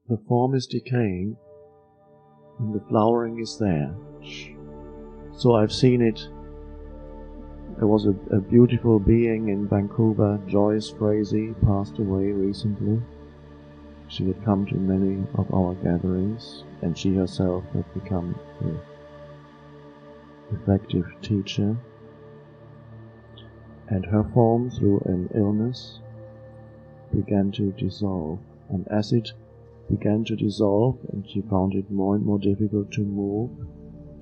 the form is decaying and the flowering is there. So I've seen it. There was a beautiful being in Vancouver, Joyce Frazee, passed away recently. She had come to many of our gatherings, and she herself had become an effective teacher. And her form, through an illness, began to dissolve. And as it began to dissolve, and she found it more and more difficult to move,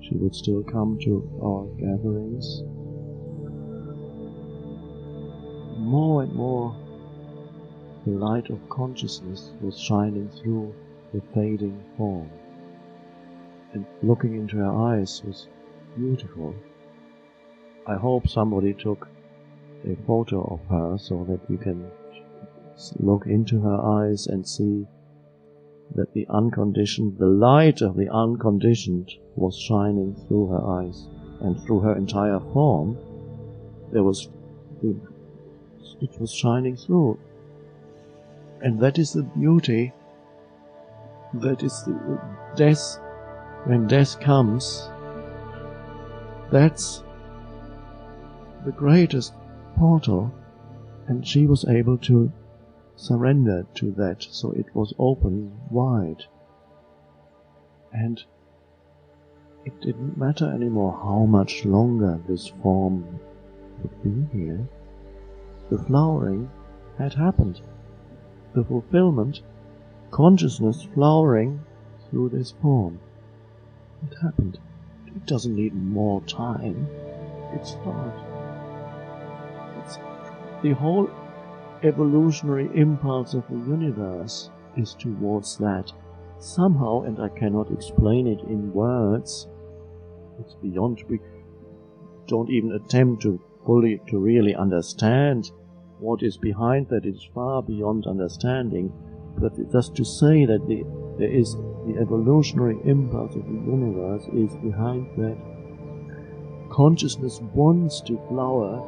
she would still come to our gatherings. More and more, the light of consciousness was shining through the fading form, and looking into her eyes was beautiful. I hope somebody took a photo of her so that you can look into her eyes and see that the light of the unconditioned was shining through her eyes and through her entire form. It was shining through. And that is the beauty, that is the death. When death comes, that's the greatest portal, and she was able to surrender to that, so it was open wide. And it didn't matter anymore how much longer this form would be here. The flowering had happened. The fulfillment, consciousness flowering through this form. It happened. It doesn't need more time. It's not. The whole evolutionary impulse of the universe is towards that. Somehow, and I cannot explain it in words, it's beyond, we don't even attempt to really understand what is behind that. Is far beyond understanding, but just to say that there is the evolutionary impulse of the universe is behind that. Consciousness wants to flower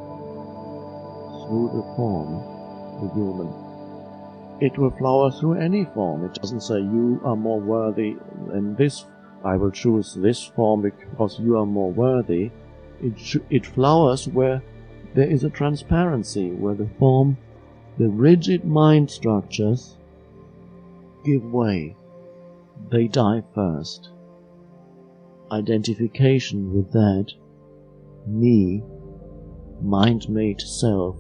through the form, the human. It will flower through any form. It doesn't say you are more worthy than this, I will choose this form because you are more worthy. It flowers where there is a transparency, where the form, the rigid mind structures give way. They die first. Identification with that, me, mind-made self,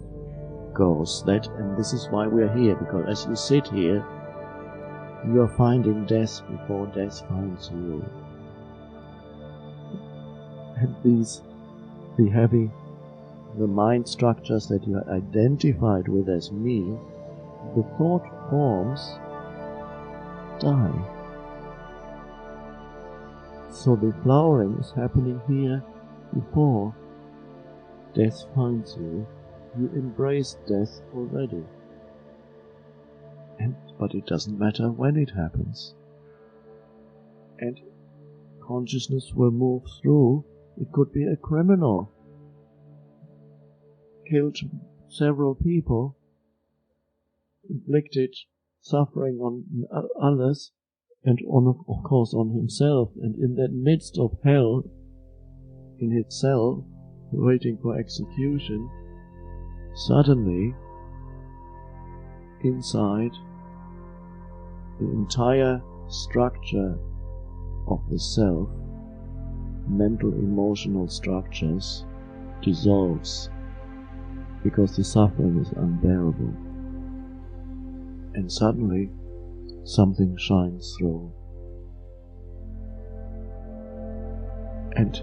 goes. And this is why we are here, because as you sit here, you are finding death before death finds you. And the mind structures that you are identified with as me, the thought forms die. So the flowering is happening here before death finds you. You embrace death already. But it doesn't matter when it happens. And consciousness will move through. It could be a criminal, killed several people, inflicted suffering on others, and of course on himself, and in that midst of hell, in his cell, waiting for execution, suddenly, inside, the entire structure of the self, mental, emotional structures, dissolves, because the suffering is unbearable. And suddenly, something shines through. And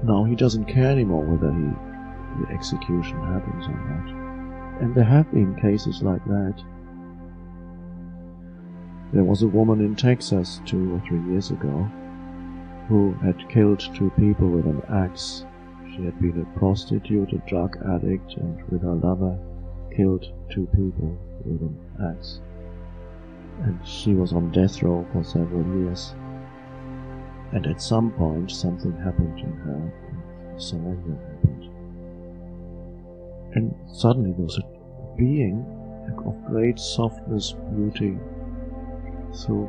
now he doesn't care anymore whether the execution happens or not. And there have been cases like that. There was a woman in Texas 2 or 3 years ago who had killed 2 people with an axe. She had been a prostitute, a drug addict, and with her lover killed 2 people with an axe. And she was on death row for several years. And at some point something happened in her, and surrender happened. And suddenly there was a being of great softness, beauty, So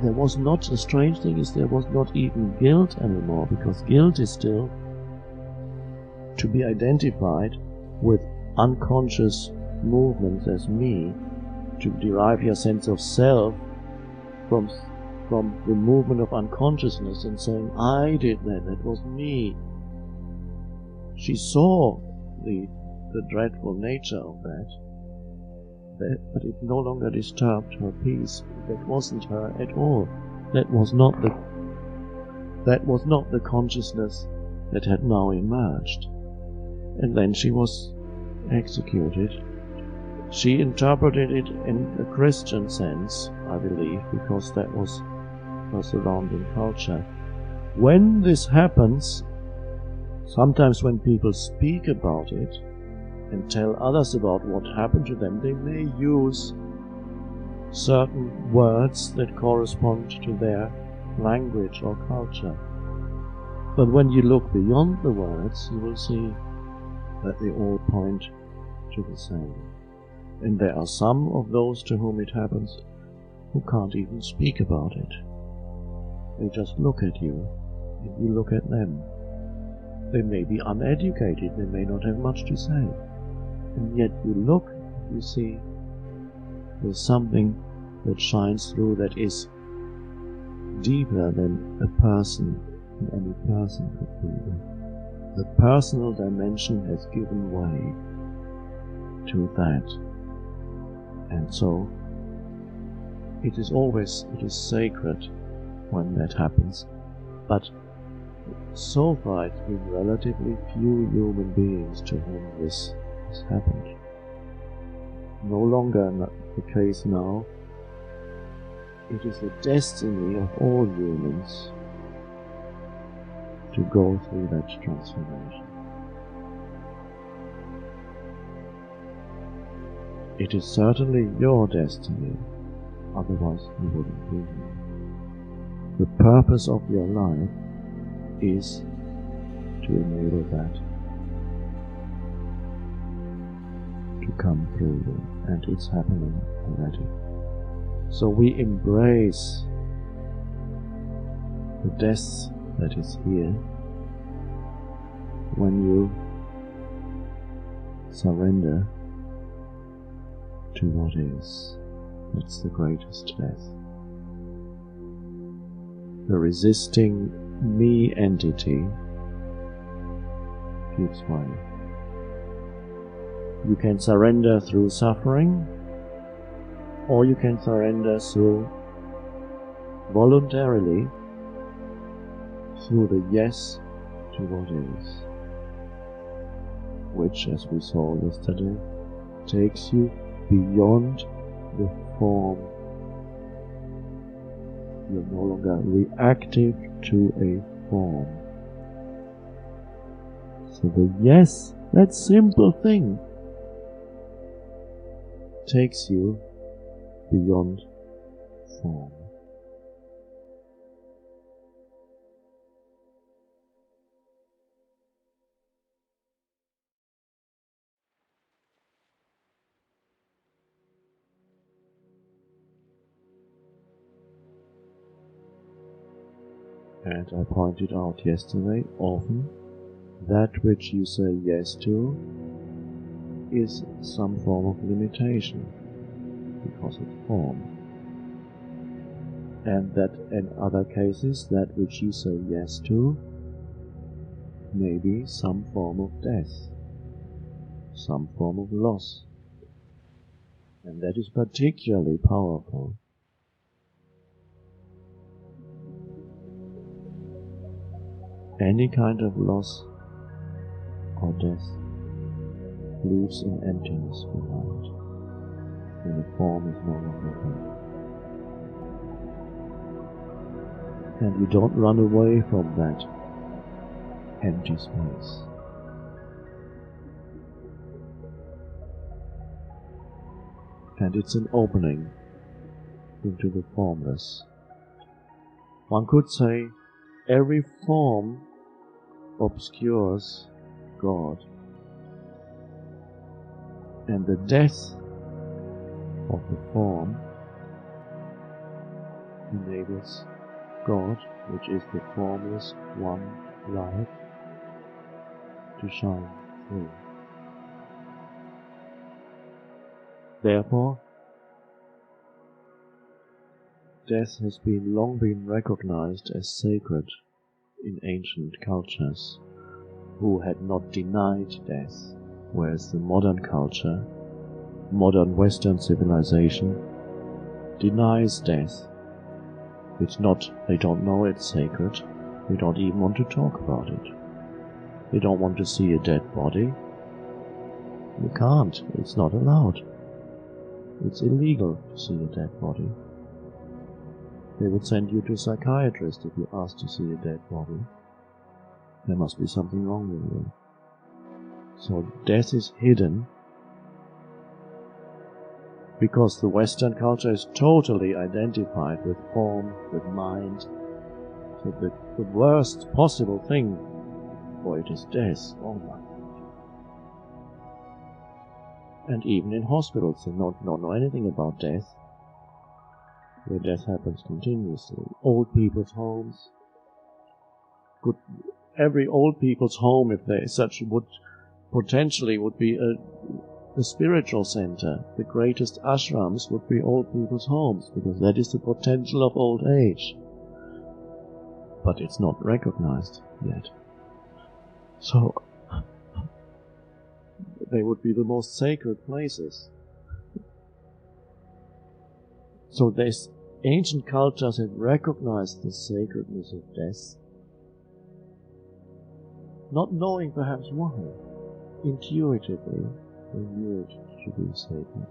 there was not, the strange thing is there was not even guilt anymore, because guilt is still to be identified with unconscious movements as me, to derive your sense of self from the movement of unconsciousness and saying, I did that was me. She saw the dreadful nature of that, but it no longer disturbed her peace. That wasn't her at all. That was not the consciousness that had now emerged. And then she was executed. She interpreted it in a Christian sense, I believe, because that was her surrounding culture. When this happens, sometimes when people speak about it and tell others about what happened to them, they may use certain words that correspond to their language or culture. But when you look beyond the words, you will see that they all point to the same. And there are some of those to whom it happens who can't even speak about it. They just look at you, and you look at them. They may be uneducated, they may not have much to say. And yet you look, you see, there's something that shines through that is deeper than a person, than any person could be. The personal dimension has given way to that. And so, it is sacred when that happens. But so far it's been relatively few human beings to whom this has happened. No longer the case now. It is the destiny of all humans to go through that transformation. It is certainly your destiny, otherwise you wouldn't be here. The purpose of your life is to enable that to come through you, and it's happening already. So we embrace the death that is here when you surrender to what is. It's the greatest death. The resisting me entity gives way. You can surrender through suffering, or you can surrender through voluntarily through the yes to what is, which, as we saw yesterday, takes you beyond the form. You're no longer reactive to a form. So the yes, that simple thing, takes you beyond form. And I pointed out yesterday, often that which you say yes to is some form of limitation, because it's form. And that in other cases, that which you say yes to may be some form of death, some form of loss. And that is particularly powerful. Any kind of loss or death leaves an emptiness behind when the form is no longer there. And you don't run away from that empty space. And it's an opening into the formless. One could say every form obscures God, and the death of the form enables God, which is the formless one light, to shine through. Therefore, death has long been recognized as sacred in ancient cultures, who had not denied death, whereas the modern culture, modern Western civilization, denies death. They don't know it's sacred, they don't even want to talk about it. They don't want to see a dead body. You can't, it's not allowed. It's illegal to see a dead body. They would send you to a psychiatrist if you asked to see a dead body. There must be something wrong with you. So death is hidden because the Western culture is totally identified with form, with mind. So the worst possible thing for it is death. Oh my God. And even in hospitals they don't know anything about death, where death happens continuously. Old people's homes. Every old people's home, if there is such, would be a spiritual center. The greatest ashrams would be old people's homes, because that is the potential of old age. But it's not recognized yet. So, they would be the most sacred places. So these ancient cultures have recognized the sacredness of death, not knowing perhaps why. Intuitively, they knew it to be sacred.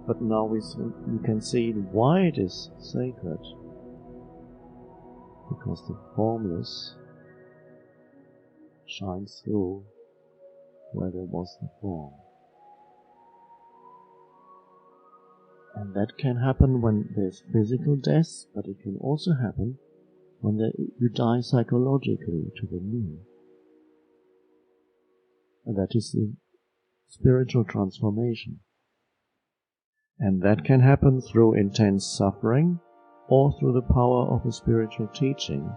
But now you can see why it is sacred. Because the formless shines through where there was the form. And that can happen when there's physical death, but it can also happen when you die psychologically to the new. And that is the spiritual transformation. And that can happen through intense suffering, or through the power of a spiritual teaching,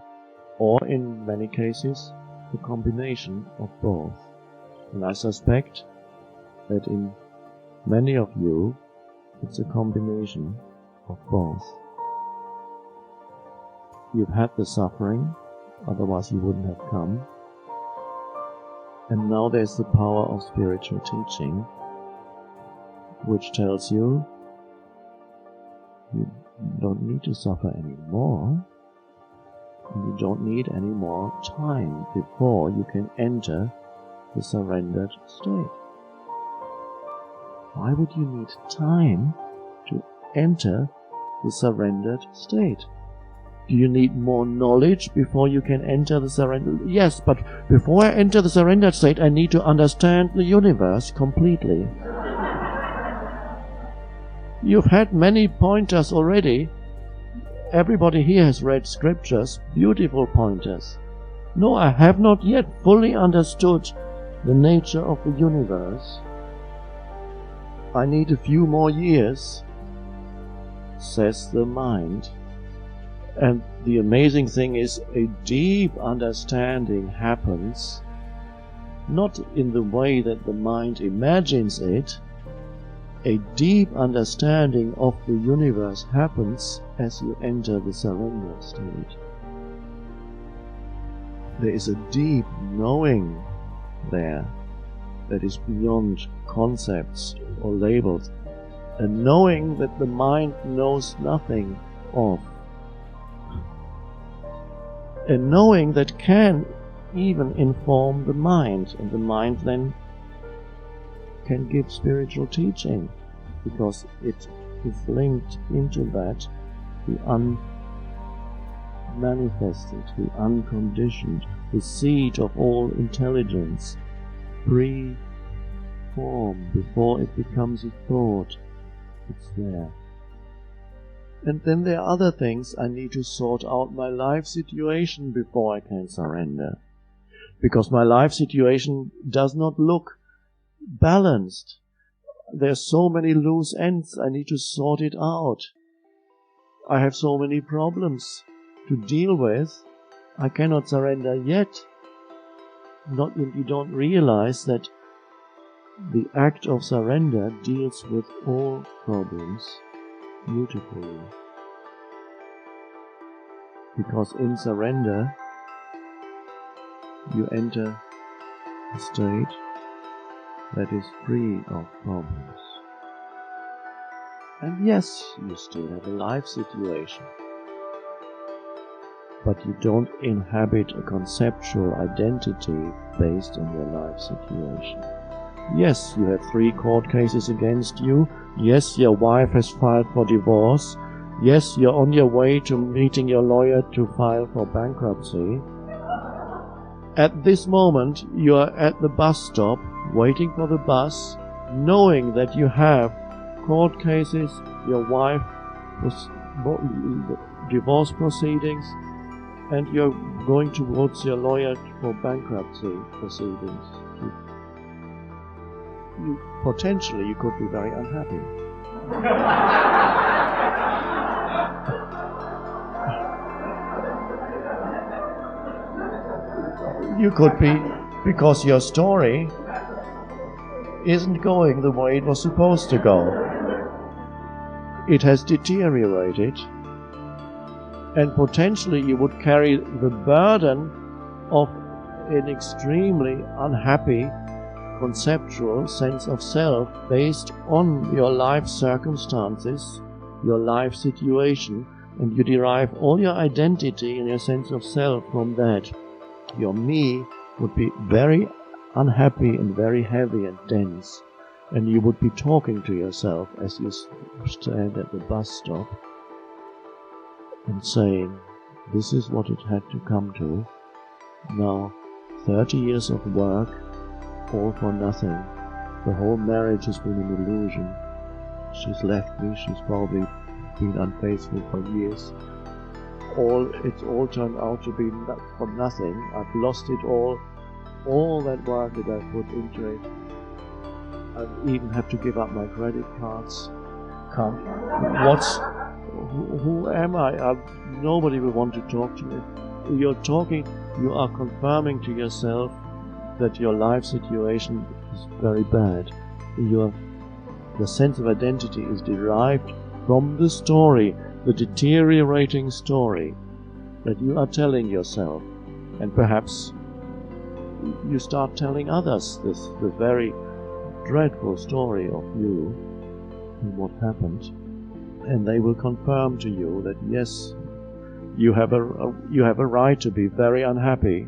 or in many cases, the combination of both. And I suspect that in many of you, it's a combination of both. You've had the suffering, otherwise you wouldn't have come. And now there's the power of spiritual teaching, which tells you don't need to suffer anymore, and you don't need any more time before you can enter the surrendered state. Why would you need time to enter the surrendered state? Do you need more knowledge before you can enter the surrender? Yes, but before I enter the surrendered state, I need to understand the universe completely. You've had many pointers already. Everybody here has read scriptures, beautiful pointers. No, I have not yet fully understood the nature of the universe. I need a few more years, says the mind. And the amazing thing is, a deep understanding happens, not in the way that the mind imagines it. A deep understanding of the universe happens as you enter the surrender state. There is a deep knowing there that is beyond concepts or labels, a knowing that the mind knows nothing of, a knowing that can even inform the mind, and the mind then can give spiritual teaching, because it is linked into that, the unmanifested, the unconditioned, the seed of all intelligence, pre-form, before it becomes a thought. It's there. And then there are other things. I need to sort out my life situation before I can surrender, because my life situation does not look balanced. There's so many loose ends. I need to sort it out. I have so many problems to deal with. I cannot surrender yet. You don't realize that the act of surrender deals with all problems beautifully. Because in surrender, you enter a state that is free of problems. And yes, you still have a life situation, but you don't inhabit a conceptual identity based on your life situation. Yes, you have 3 court cases against you. Yes, your wife has filed for divorce. Yes, you're on your way to meeting your lawyer to file for bankruptcy. At this moment, you are at the bus stop, waiting for the bus, knowing that you have court cases, your wife, divorce proceedings, and you're going towards your lawyer for bankruptcy proceedings. Potentially, you could be very unhappy. You could be, because your story isn't going the way it was supposed to go. It has deteriorated, and potentially you would carry the burden of an extremely unhappy conceptual sense of self based on your life circumstances, your life situation, and you derive all your identity and your sense of self from that. Your me would be very unhappy and very heavy and dense, and you would be talking to yourself as you stand at the bus stop and saying, this is what it had to come to. Now, 30 years of work, all for nothing. The whole marriage has been an illusion. She's left me, she's probably been unfaithful for years. It's all turned out to be for nothing. I've lost it all that work that I put into it. I even have to give up my credit cards. Who am I? Nobody will want to talk to me. You are confirming to yourself that your life situation is very bad. The sense of identity is derived from the story, the deteriorating story that you are telling yourself. And perhaps you start telling others the very dreadful story of you and what happened. And they will confirm to you that yes, you have a right to be very unhappy.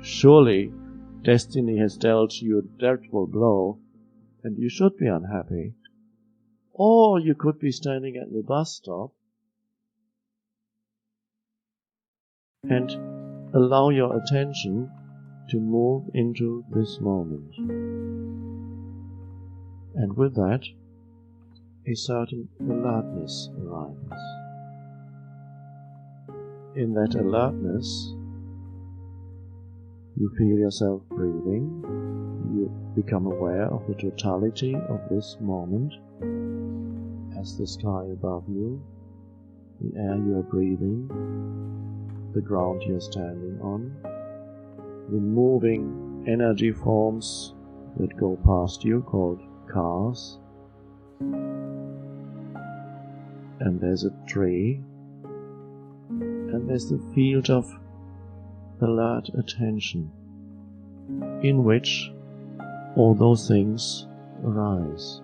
Surely destiny has dealt you a dreadful blow, and you should be unhappy. Or you could be standing at the bus stop and allow your attention to move into this moment. And with that, a certain alertness arises. In that alertness, you feel yourself breathing, you become aware of the totality of this moment as the sky above you, the air you are breathing, the ground you are standing on, the moving energy forms that go past you called cars, and there's a tree, and there's the field of alert attention in which all those things arise.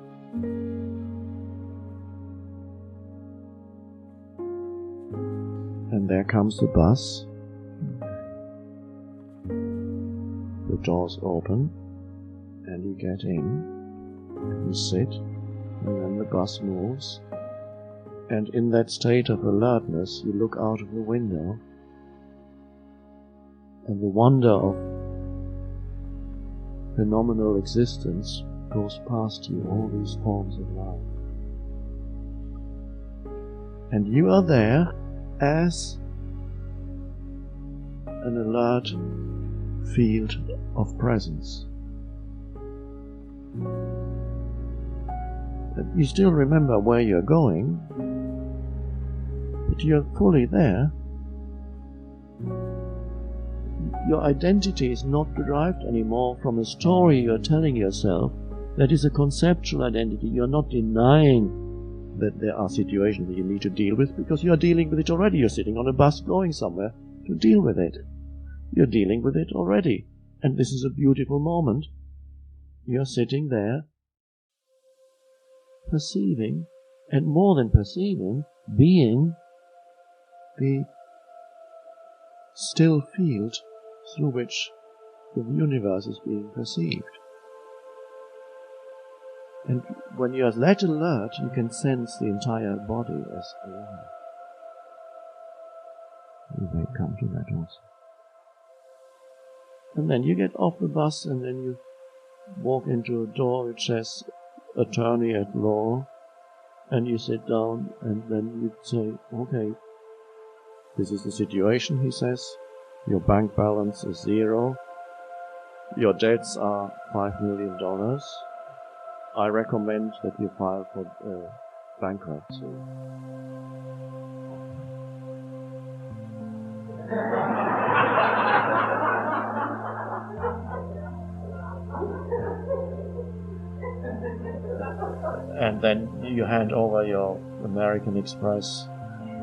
And there comes the bus. The doors open and you get in, you sit, and then the bus moves. And in that state of alertness, you look out of the window, and the wonder of phenomenal existence goes past you, all these forms of life. And you are there as an alert field of presence. And you still remember where you're going, that you're fully there. Your identity is not derived anymore from a story you're telling yourself. That is a conceptual identity. You're not denying that there are situations that you need to deal with, because you're dealing with it already. You're sitting on a bus going somewhere to deal with it. You're dealing with it already. And this is a beautiful moment. You're sitting there, perceiving, and more than perceiving, being the still field through which the universe is being perceived. And when you are that alert, you can sense the entire body as alive. We may come to that also. And then you get off the bus, and then you walk into a door which says attorney at law, and you sit down, and then you say, okay, this is the situation, he says. Your bank balance is 0. Your debts are $5 million. I recommend that you file for bankruptcy. And then you hand over your American Express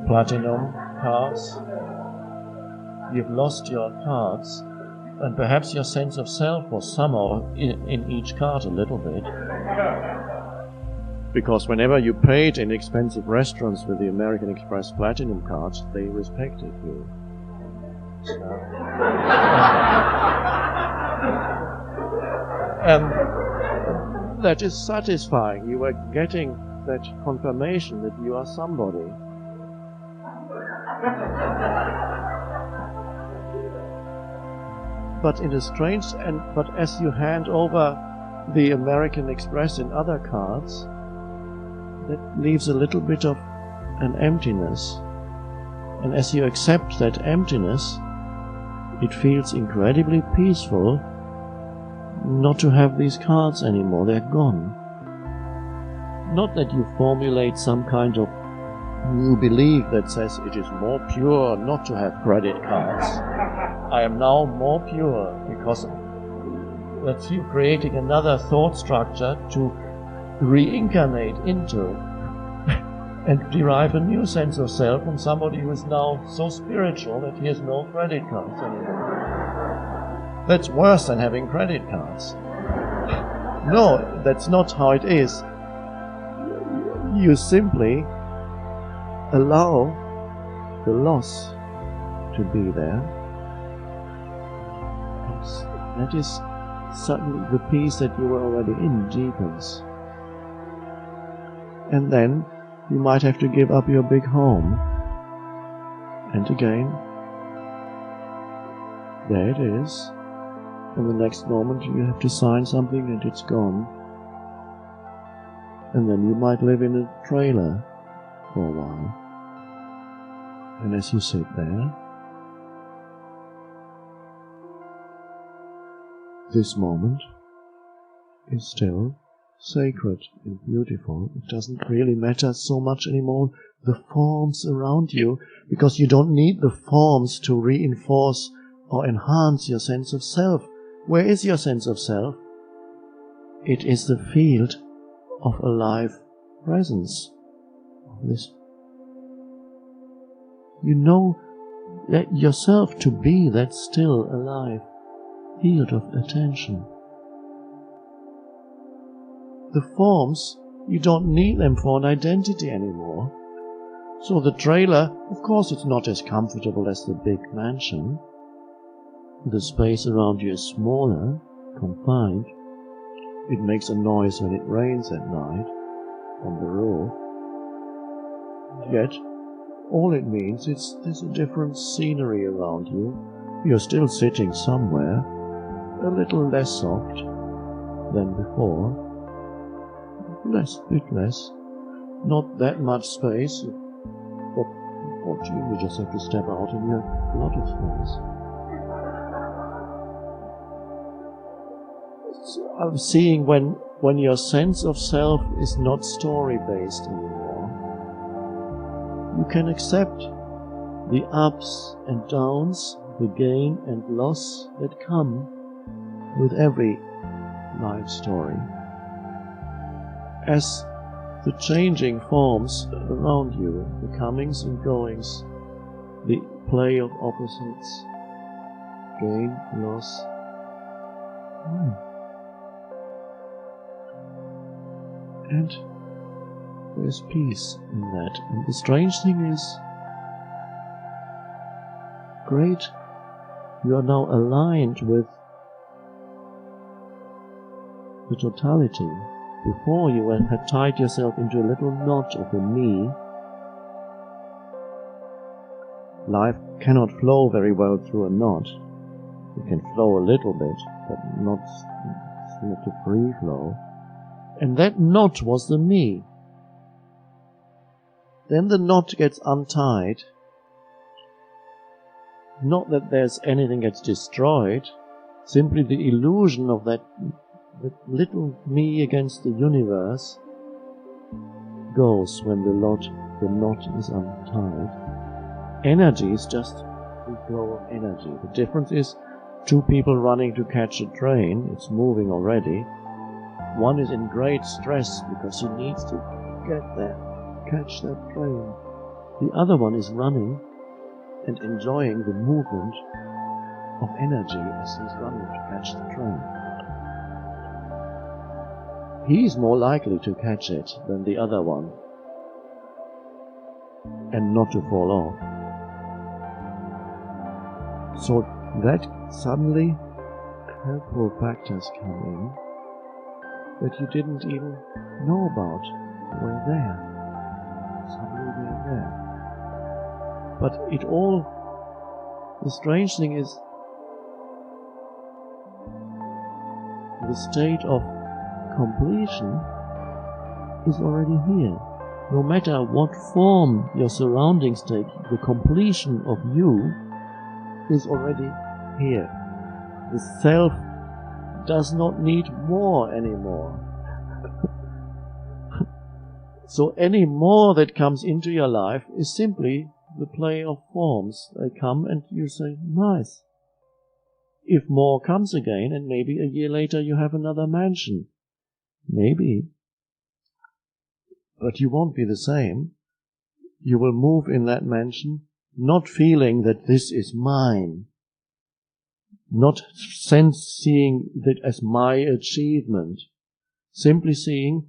Platinum cards. You've lost your cards, and perhaps your sense of self was somehow in each card a little bit. Because whenever you paid in expensive restaurants with the American Express Platinum cards, they respected you. And that is satisfying. You were getting that confirmation that you are somebody. But in a strange, but as you hand over the American Express and other cards, that leaves a little bit of an emptiness. And as you accept that emptiness, it feels incredibly peaceful not to have these cards anymore. They're gone. Not that you formulate some kind of new belief that says it is more pure not to have credit cards. I am now more pure because that's you creating another thought structure to reincarnate into and derive a new sense of self from somebody who is now so spiritual that he has no credit cards anymore. That's worse than having credit cards. No, that's not how it is. You simply allow the loss to be there. That is suddenly the peace that you were already in deepens. And then you might have to give up your big home. And again, there it is. And the next moment you have to sign something and it's gone. And then you might live in a trailer for a while. And as you sit there, this moment is still sacred and beautiful. It doesn't really matter so much anymore the forms around you, because you don't need the forms to reinforce or enhance your sense of self. Where is your sense of self? It is the field of alive presence. This, you know that yourself to be that still alive field of attention. The forms, you don't need them for an identity anymore. So the trailer, of course it's not as comfortable as the big mansion. The space around you is smaller, confined. It makes a noise when it rains at night on the roof. Yet, all it means is there's a different scenery around you. You're still sitting somewhere, a little less soft than before. Bit less. Not that much space, but fortunately you just have to step out and you have a lot of space. So I'm seeing when your sense of self is not story-based anymore, You can accept the ups and downs, the gain and loss that come with every life story, as the changing forms around you, the comings and goings, the play of opposites, gain, loss. And there's peace in that. And the strange thing is, great, you are now aligned with the totality. Before you had tied yourself into a little knot of the me. Life cannot flow very well through a knot. It can flow a little bit, but not a free flow. And that knot was the me. Then the knot gets untied. Not that there's anything gets destroyed, simply the illusion of that little me against the universe goes when the knot is untied. Energy is just the flow of energy. The difference is two people running to catch a train. It's moving already. One is in great stress because he needs to get there, catch that train. The other one is running and enjoying the movement of energy as he's running to catch the train. He's more likely to catch it than the other one, and not to fall off. So that suddenly helpful factors come in that you didn't even know about were there. Suddenly they're there. But the strange thing is, the state of completion is already here. No matter what form your surroundings take, the completion of you is already here. The self does not need more anymore. So any more that comes into your life is simply the play of forms. They come and you say, nice. If more comes again, and maybe a year later you have another mansion, maybe, but you won't be the same. You will move in that mansion, not feeling that this is mine, not seeing that as my achievement, simply seeing